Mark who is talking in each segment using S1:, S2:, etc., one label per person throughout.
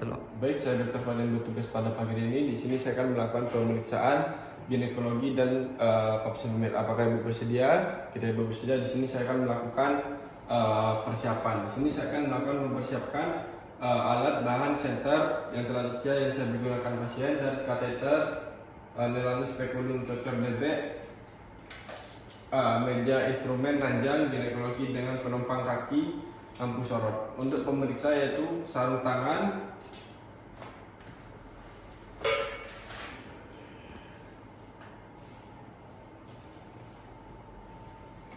S1: Baik, saya Dr. Fadil bertugas pada pagi ini. Di sini saya akan melakukan pemeriksaan ginekologi dan pap smear. Apakah ibu bersedia? Kita ibu bersedia. Di sini saya akan melakukan persiapan. Di sini saya akan melakukan mempersiapkan alat bahan senter yang telah tersedia yang saya digunakan pasien dan kateter, neuralin spekulum cocor bebek, meja instrumen ranjang ginekologi dengan penumpang kaki, lampu sorot. Untuk pemeriksa yaitu sarung tangan,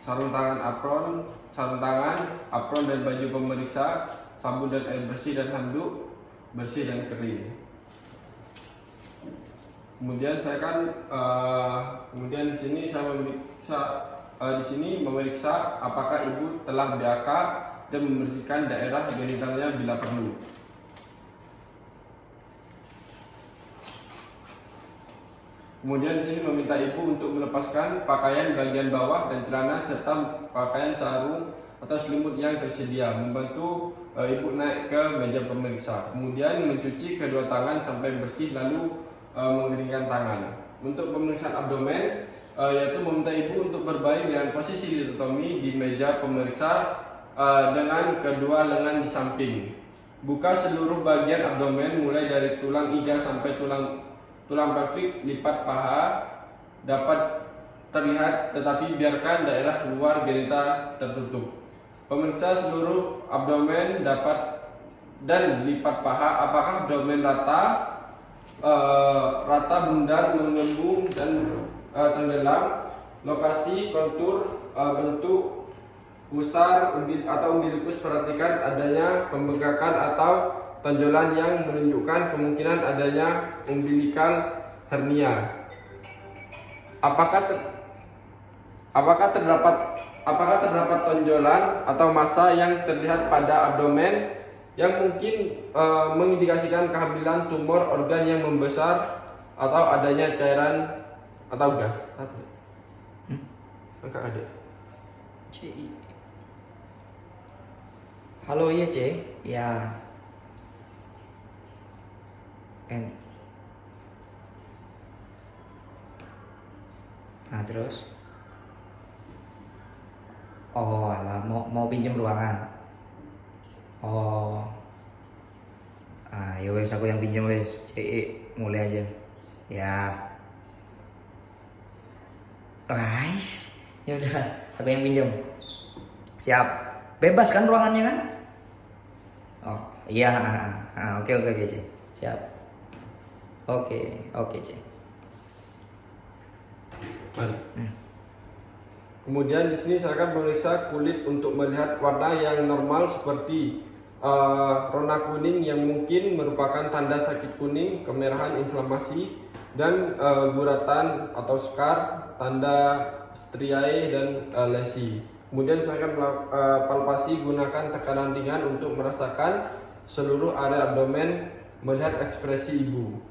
S1: sarung tangan, apron dan baju pemeriksa, sabun dan air bersih dan handuk bersih dan kering. Kemudian saya akan kemudian di sini saya memeriksa apakah ibu telah BAK dan membersihkan daerah genitalnya bila perlu. Kemudian di sini meminta ibu untuk melepaskan pakaian bagian bawah dan celana serta pakaian sarung atau selimut yang tersedia, membantu ibu naik ke meja pemeriksa. Kemudian mencuci kedua tangan sampai bersih lalu mengeringkan tangan. Untuk pemeriksaan abdomen yaitu meminta ibu untuk berbaring dengan posisi dikotomi di meja pemeriksa dengan kedua lengan di samping. Buka seluruh bagian abdomen mulai dari tulang iga sampai tulang pelvik, lipat paha dapat terlihat tetapi biarkan daerah luar genital tertutup. Pemeriksa seluruh abdomen dan lipat paha apakah abdomen rata, bundar, mengembung dan tenggelam. Lokasi, kontur, bentuk pusar atau umbilikus, perhatikan adanya pembengkakan atau tonjolan yang menunjukkan kemungkinan adanya umbilical hernia. Apakah terdapat tonjolan atau massa yang terlihat pada abdomen yang mungkin mengindikasikan kehamilan, tumor, organ yang membesar atau adanya cairan atau gas? Angkat adik.
S2: Halo, iya C, ya. Nah terus, oh alah, mau pinjam ruangan. Oh, ya wes, aku yang pinjam wes. Mulai aja. Ya, guys, ya udah, aku yang pinjam. Siap, bebas kan ruangannya kan? Oh iya, oke C, siap. Oke C.
S1: Mari. Kemudian di sini saya akan memeriksa kulit untuk melihat warna yang normal seperti warna kuning yang mungkin merupakan tanda sakit kuning, kemerahan, inflamasi, dan guratan atau scar, tanda striae dan lesi. Kemudian saya akan palpasi gunakan tekanan ringan untuk merasakan seluruh area abdomen, melihat ekspresi ibu.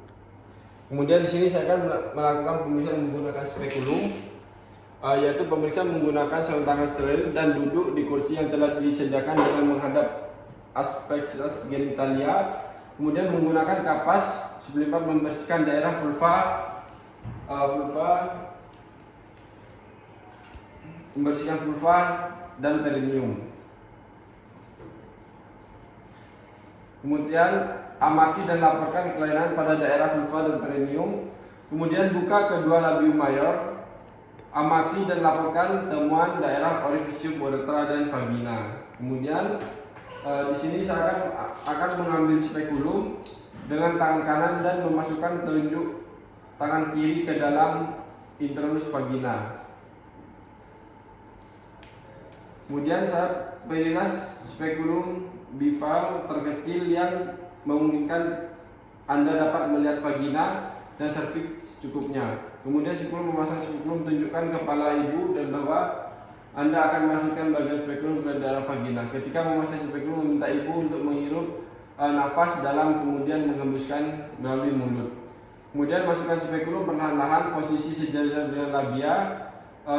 S1: Kemudian di sini saya akan melakukan pemeriksaan menggunakan spekulum, yaitu pemeriksaan menggunakan sarung tangan steril dan duduk di kursi yang telah disediakan dengan menghadap aspek genitalia. Kemudian menggunakan kapas sebelum membersihkan daerah vulva, membersihkan vulva dan perineum. Kemudian amati dan laporkan kelainan pada daerah vulva dan perineum. Kemudian buka kedua labium mayor. Amati dan laporkan temuan daerah orificium uretra dan vagina. Kemudian di sini saya akan mengambil spekulum dengan tangan kanan dan memasukkan telunjuk tangan kiri ke dalam intrus vagina. Kemudian saya berinas spekulum bival terkecil yang memungkinkan Anda dapat melihat vagina dan serviks secukupnya. Kemudian sebelum memasang spekulum, tunjukkan kepala ibu dan bahwa Anda akan memasukkan bagian spekulum ke dalam vagina. Ketika memasang spekulum, meminta ibu untuk menghirup nafas dalam kemudian menghembuskan melalui mulut. Kemudian masukkan spekulum perlahan-lahan, posisi sejajar dengan labia.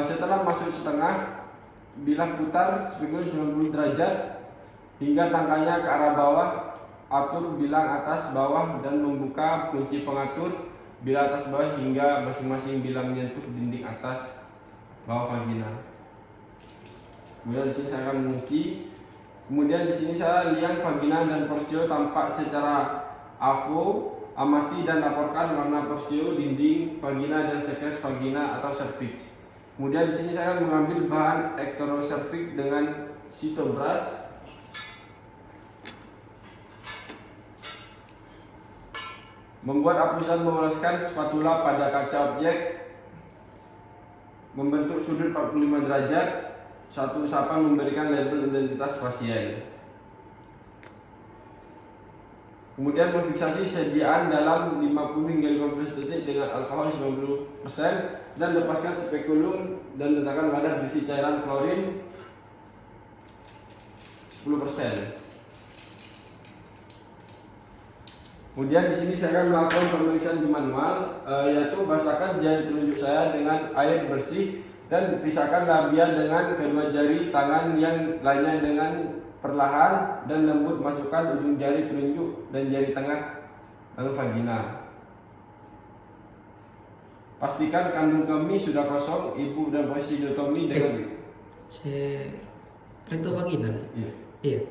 S1: Setelah masuk setengah, bila putar spekulum 90 derajat hingga tangkanya ke arah bawah atur bilang atas bawah dan membuka kunci pengatur bilang atas bawah hingga masing-masing bilang menyentuh dinding atas bawah vagina. Kemudian di sini saya akan mengunci. Kemudian di sini saya liang vagina dan porsio tampak secara AVO. Amati dan laporkan warna porsio, dinding vagina dan sekret vagina atau cervix. Kemudian di sini saya mengambil bahan ectocervix dengan sitobras. Membuat apusan mengoleskan spatula pada kaca objek. Membentuk sudut 45 derajat. Satu usapan memberikan label identitas pasien. Kemudian memfiksasi sediaan dalam 50 hingga 15 detik dengan alkohol 90% dan lepaskan spekulum dan letakkan wadah berisi cairan klorin 10%. Kemudian di sini saya akan melakukan pemeriksaan di manual, yaitu basahkan jari telunjuk saya dengan air bersih dan pisahkan labia dengan kedua jari tangan yang lainnya dengan perlahan dan lembut. Masukkan ujung jari telunjuk dan jari tengah dalam vagina. Pastikan kandung kemih sudah kosong. Ibu dan posisi diotomi dengan
S2: Recto vaginal. Iya.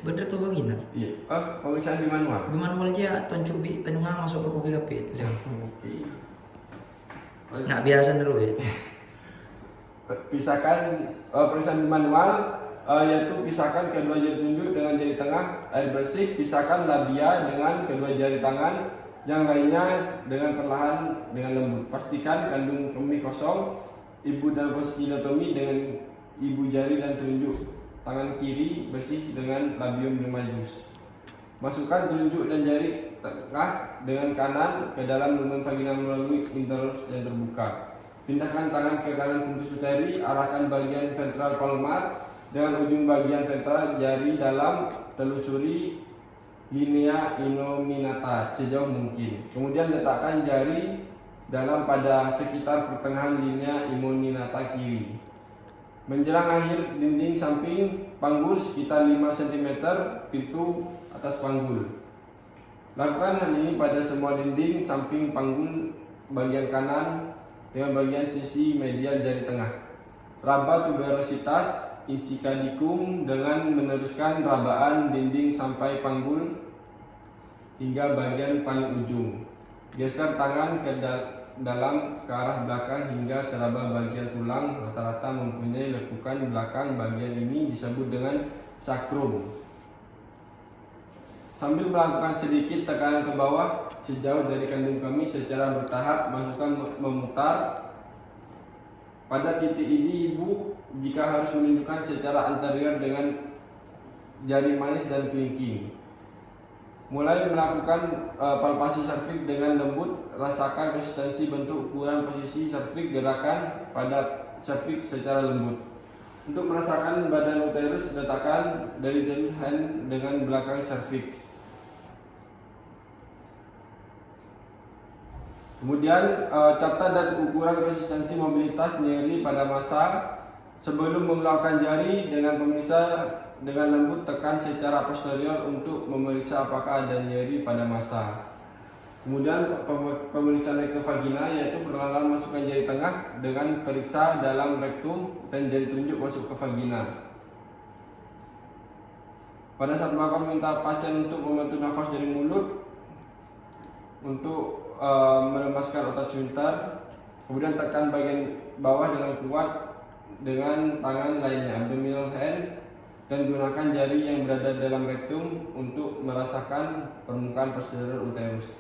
S2: Bener tuh vaginal.
S1: Iya. Pemeriksaan di manual.
S2: Di manual aja toncubi tanjungan masuk ke kuku kapit.
S1: Oke.
S2: Nggak biasa dulu ya.
S1: Pisahkan pemeriksaan di manual. Yaitu pisahkan kedua jari telunjuk dengan jari tengah air bersih, pisahkan labia dengan kedua jari tangan yang lainnya dengan perlahan dengan lembut. Pastikan kandung kemih kosong. Ibu dalam posisi lotomi dengan ibu jari dan telunjuk tangan kiri bersih dengan labium 5 juz. Masukkan telunjuk dan jari tengah dengan kanan ke dalam lubang vagina melalui interlus yang terbuka. Pindahkan tangan ke kanan fundus uteri, arahkan bagian ventral palmar dengan ujung bagian ventral jari dalam, telusuri linea innominata sejauh mungkin. Kemudian letakkan jari dalam pada sekitar pertengahan linea innominata kiri. Menjelang akhir dinding samping panggul sekitar 5 cm pintu atas panggul. Lakukan hal ini pada semua dinding samping panggul bagian kanan dengan bagian sisi medial jari tengah. Raba tuberositas insikadikum dengan meneruskan rabaan dinding sampai panggul hingga bagian paling ujung. Geser tangan ke dalam ke arah belakang hingga teraba bagian tulang. Rata-rata mempunyai lekukan belakang. Bagian ini disebut dengan sakrum. Sambil melakukan sedikit tekanan ke bawah sejauh dari kandung kemih secara bertahap, masukkan memutar. Pada titik ini ibu jika harus menunjukkan secara anterior dengan jari manis dan kelingking. Mulai melakukan palpasi serviks dengan lembut. Rasakan konsistensi bentuk, ukuran, posisi serviks, gerakan pada serviks secara lembut. Untuk merasakan badan uterus, letakkan dari hand dengan belakang serviks. Kemudian catat dan ukuran konsistensi mobilitas nyeri pada masa. Sebelum mengeluarkan jari dengan pemeriksa dengan lembut, tekan secara posterior untuk memeriksa apakah ada nyeri pada masa. Kemudian pemeriksaan rektum vagina, yaitu perlahan masukkan jari tengah dengan periksa dalam rektum dan jari telunjuk masuk ke vagina. Pada saat melakukan, minta pasien untuk membantu nafas dari mulut untuk melemaskan otot sphincter. Kemudian tekan bagian bawah dengan kuat dengan tangan lainnya, abdominal hand, dan gunakan jari yang berada dalam rektum untuk merasakan permukaan posterior uterus.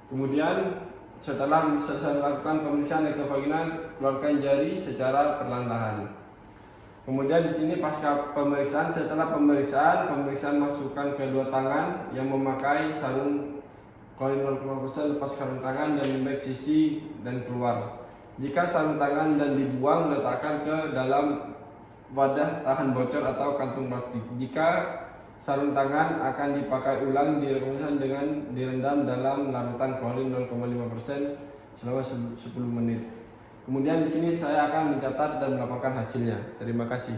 S1: Kemudian setelah selesai melakukan pemeriksaan rektum vagina, keluarkan jari secara perlahan-lahan. Kemudian di sini pasca pemeriksaan, setelah pemeriksaan masukkan kedua tangan yang memakai sarung klorin 0,5%, lepas sarung tangan dan lembek sisi dan keluar. Jika sarung tangan dan dibuang, letakkan ke dalam wadah tahan bocor atau kantung plastik. Jika sarung tangan akan dipakai ulang, direkomendasikan dengan direndam dalam larutan klorin 0,5% selama 10 menit. Kemudian di sini saya akan mencatat dan melaporkan hasilnya. Terima kasih.